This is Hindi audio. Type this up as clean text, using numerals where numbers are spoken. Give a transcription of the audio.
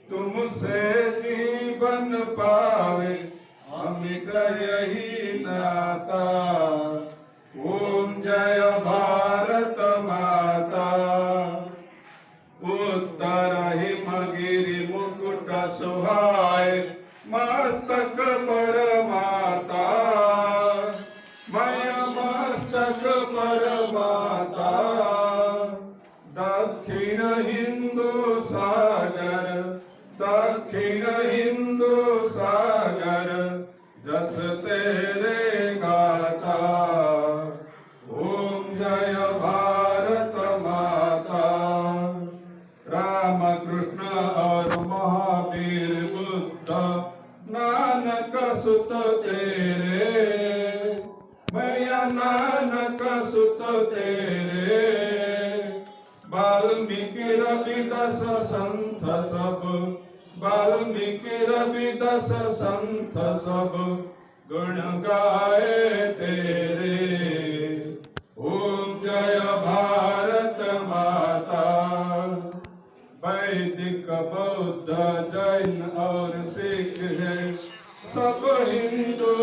तुमसे जीवन पावे अमित यही नाता। ओम जय भारत माता। उत्तर हिमगिरि मुकुट सुहाए मस्तक पर माता। मय मस्तक पर माता। दक्षिण हिंदू सागर दक्षिण हिंदू सागर जस तेरे गाता। ओम जय भारत माता। राम कृष्ण और महावीर बुद्ध नानक सुत तेरे। मैया नानक सुत तेरे। वाल्मीकि रविदास संत सब वाल्मीकि रविदास संत सब गुण गाए तेरे। ओम जय भारत माता। वैदिक बौद्ध जैन और सिख है सब हिंदू